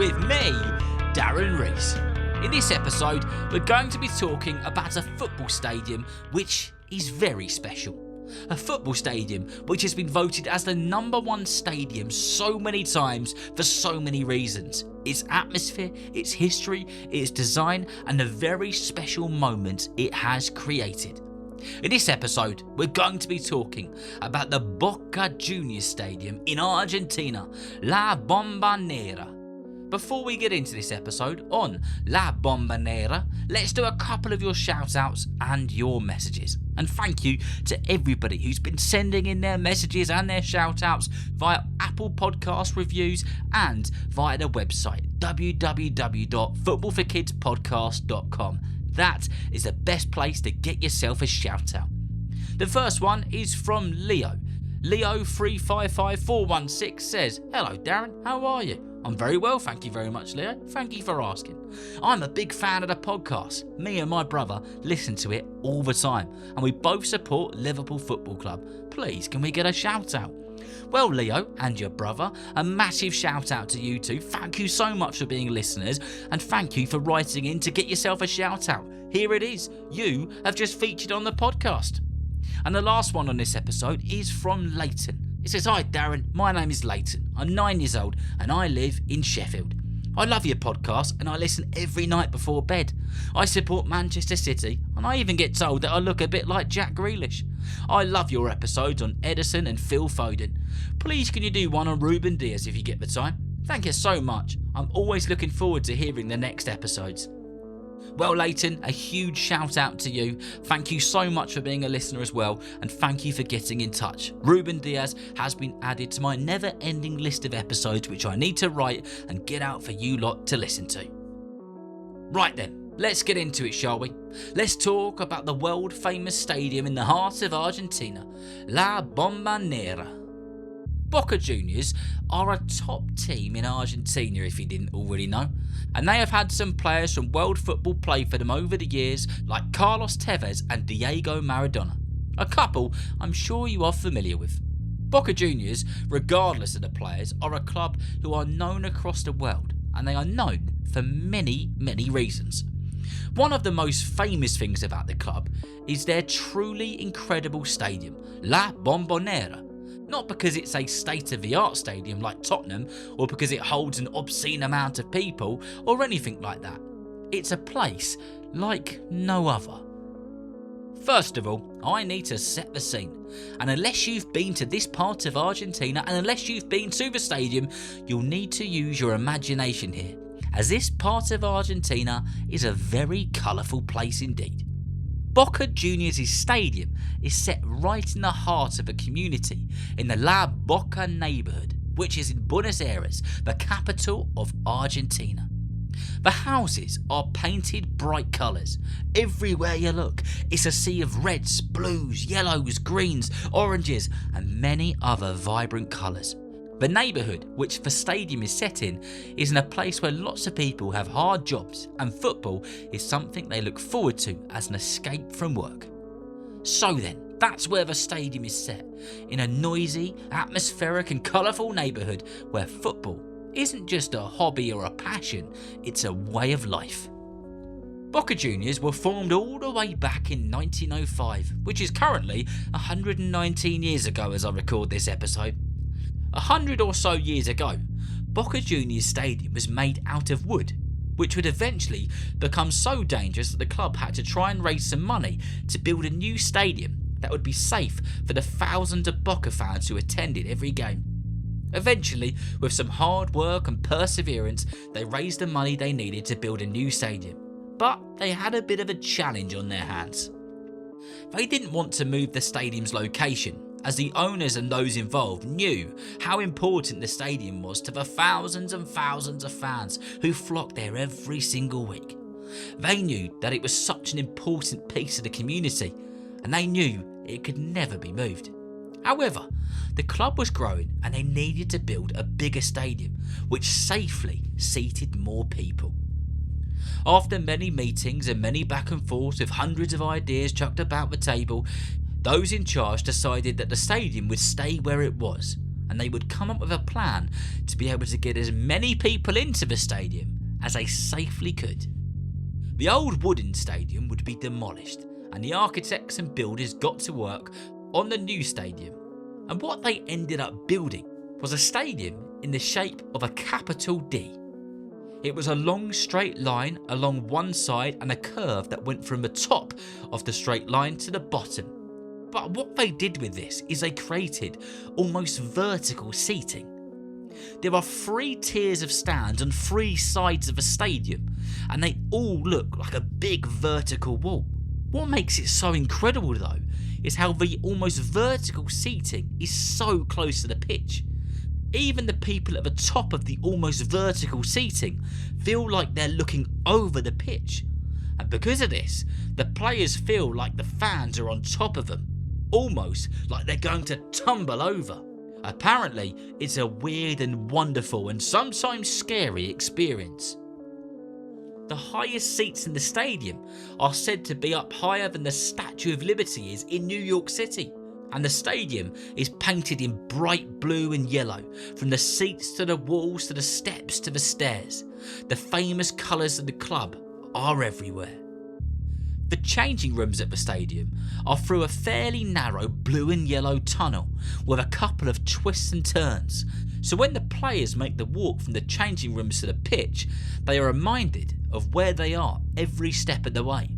with me, Darren Rees. In this episode, we're going to be talking about a football stadium which is very special. A football stadium which has been voted as the #1 stadium so many times for so many reasons. Its atmosphere, its history, its design, and the very special moments it has created. In this episode, we're going to be talking about the Boca Juniors Stadium in Argentina, La Bombonera. Before we get into this episode on La Bombonera, let's do a couple of your shout-outs and your messages. And thank you to everybody who's been sending in their messages and their shout-outs via Apple Podcast reviews and via the website www.footballforkidspodcast.com. That is the best place to get yourself a shout-out. The first one is from Leo. Leo355416 says, "Hello Darren, how are you? I'm very well, thank you very much, Leo. Thank you for asking. I'm a big fan of the podcast. Me and my brother listen to it all the time, and we both support Liverpool Football Club. Please, can we get a shout out?" Well, Leo and your brother, a massive shout out to you two. Thank you so much for being listeners, and thank you for writing in to get yourself a shout out. Here it is. You have just featured on the podcast. And the last one on this episode is from Leighton. It says, "Hi Darren, my name is Leighton. I'm 9 years old and I live in Sheffield. I love your podcast and I listen every night before bed. I support Manchester City and I even get told that I look a bit like Jack Grealish. I love your episodes on Edison and Phil Foden. Please can you do one on Ruben Diaz if you get the time? Thank you so much. I'm always looking forward to hearing the next episodes." Well, Leighton, a huge shout out to you. Thank you so much for being a listener as well, and thank you for getting in touch. Ruben Diaz has been added to my never-ending list of episodes which I need to write and get out for you lot to listen to. Right then, let's get into it, shall we? Let's talk about the world-famous stadium in the heart of Argentina, La Bombonera. Boca Juniors are a top team in Argentina if you didn't already know, and they have had some players from world football play for them over the years like Carlos Tevez and Diego Maradona, a couple I'm sure you are familiar with. Boca Juniors, regardless of the players, are a club who are known across the world, and they are known for many reasons. One of the most famous things about the club is their truly incredible stadium, La Bombonera. Not because it's a state-of-the-art stadium like Tottenham, or because it holds an obscene amount of people, or anything like that. It's a place like no other. First of all, I need to set the scene. And unless you've been to this part of Argentina, and unless you've been to the stadium, you'll need to use your imagination here, as this part of Argentina is a very colourful place indeed. Boca Juniors' stadium is set right in the heart of a community in the La Boca neighbourhood, which is in Buenos Aires, the capital of Argentina. The houses are painted bright colours. Everywhere you look, it's a sea of reds, blues, yellows, greens, oranges, and many other vibrant colours. The neighbourhood, which the stadium is set in, is in a place where lots of people have hard jobs, and football is something they look forward to as an escape from work. So then, that's where the stadium is set, in a noisy, atmospheric and colourful neighbourhood where football isn't just a hobby or a passion, it's a way of life. Boca Juniors were formed all the way back in 1905, which is currently 119 years ago as I record this episode. 100 or so years ago, Boca Juniors Stadium was made out of wood, which would eventually become so dangerous that the club had to try and raise some money to build a new stadium that would be safe for the thousands of Boca fans who attended every game. Eventually, with some hard work and perseverance, they raised the money they needed to build a new stadium. But they had a bit of a challenge on their hands. They didn't want to move the stadium's location, as the owners and those involved knew how important the stadium was to the thousands and thousands of fans who flocked there every single week. They knew that it was such an important piece of the community, and they knew it could never be moved. However, the club was growing and they needed to build a bigger stadium which safely seated more people. After many meetings and many back and forths with hundreds of ideas chucked about the table, those in charge decided that the stadium would stay where it was, and they would come up with a plan to be able to get as many people into the stadium as they safely could. The old wooden stadium would be demolished, and the architects and builders got to work on the new stadium. And what they ended up building was a stadium in the shape of a capital D. It was a long straight line along one side and a curve that went from the top of the straight line to the bottom. But what they did with this is they created almost vertical seating. There are 3 tiers of stands on 3 sides of a stadium, and they all look like a big vertical wall. What makes it so incredible though is how the almost vertical seating is so close to the pitch. Even the people at the top of the almost vertical seating feel like they're looking over the pitch. And because of this, the players feel like the fans are on top of them, almost like they're going to tumble over. Apparently, it's a weird and wonderful and sometimes scary experience. The highest seats in the stadium are said to be up higher than the Statue of Liberty is in New York City. And the stadium is painted in bright blue and yellow, from the seats to the walls to the steps to the stairs. The famous colours of the club are everywhere. The changing rooms at the stadium are through a fairly narrow blue and yellow tunnel with a couple of twists and turns. So when the players make the walk from the changing rooms to the pitch, they are reminded of where they are every step of the way.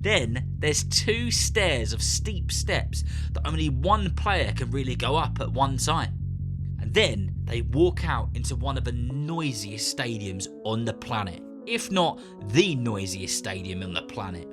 Then there's 2 stairs of steep steps that only one player can really go up at one time. And then they walk out into one of the noisiest stadiums on the planet, if not the noisiest stadium on the planet.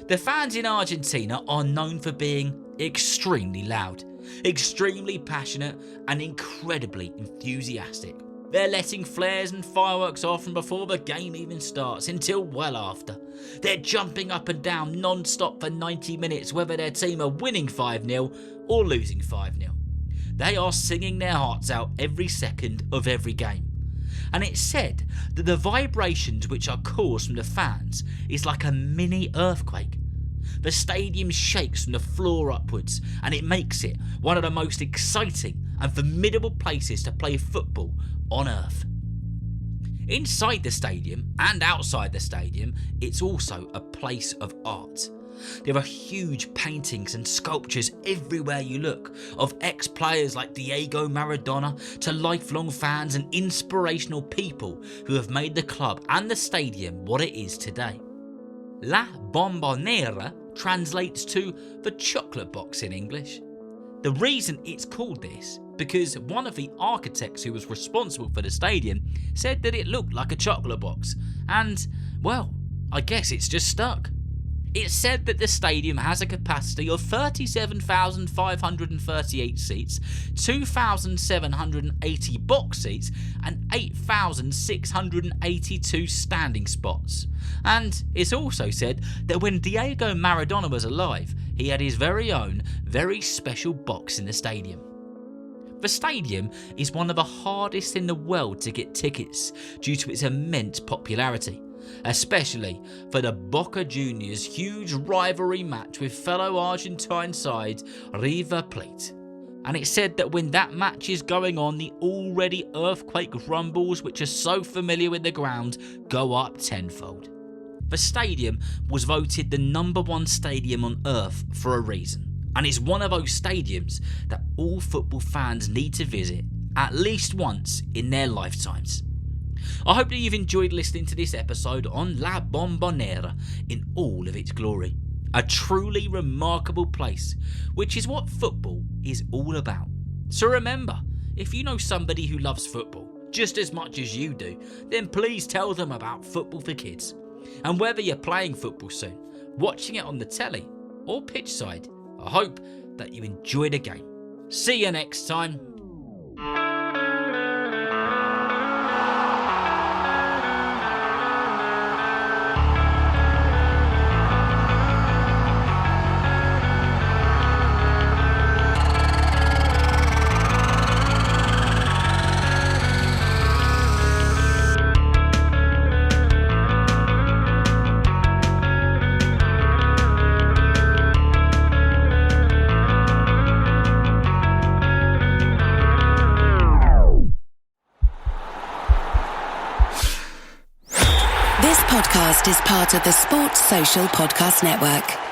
The fans in Argentina are known for being extremely loud, extremely passionate and incredibly enthusiastic. They're letting flares and fireworks off from before the game even starts until well after. They're jumping up and down non-stop for 90 minutes whether their team are winning 5-0 or losing 5-0. They are singing their hearts out every second of every game. And it's said that the vibrations which are caused from the fans is like a mini earthquake. The stadium shakes from the floor upwards, and it makes it one of the most exciting and formidable places to play football on earth. Inside the stadium and outside the stadium, it's also a place of art. There are huge paintings and sculptures everywhere you look of ex-players like Diego Maradona to lifelong fans and inspirational people who have made the club and the stadium what it is today. La Bombonera translates to the chocolate box in English. The reason it's called this because one of the architects who was responsible for the stadium said that it looked like a chocolate box, and, well, I guess it's just stuck. It's said that the stadium has a capacity of 37,538 seats, 2,780 box seats and 8,682 standing spots. And it's also said that when Diego Maradona was alive, he had his very own, very special box in the stadium. The stadium is one of the hardest in the world to get tickets due to its immense popularity, especially for the Boca Juniors' huge rivalry match with fellow Argentine side River Plate. And it's said that when that match is going on, the already earthquake rumbles which are so familiar with the ground go up tenfold. The stadium was voted the #1 stadium on earth for a reason, and it's one of those stadiums that all football fans need to visit at least once in their lifetimes. I hope that you've enjoyed listening to this episode on La Bombonera in all of its glory. A truly remarkable place, which is what football is all about. So remember, if you know somebody who loves football just as much as you do, then please tell them about Football for Kids. And whether you're playing football soon, watching it on the telly or pitchside, I hope that you enjoy the game. See you next time. podcast is part of the Sports Social Podcast Network.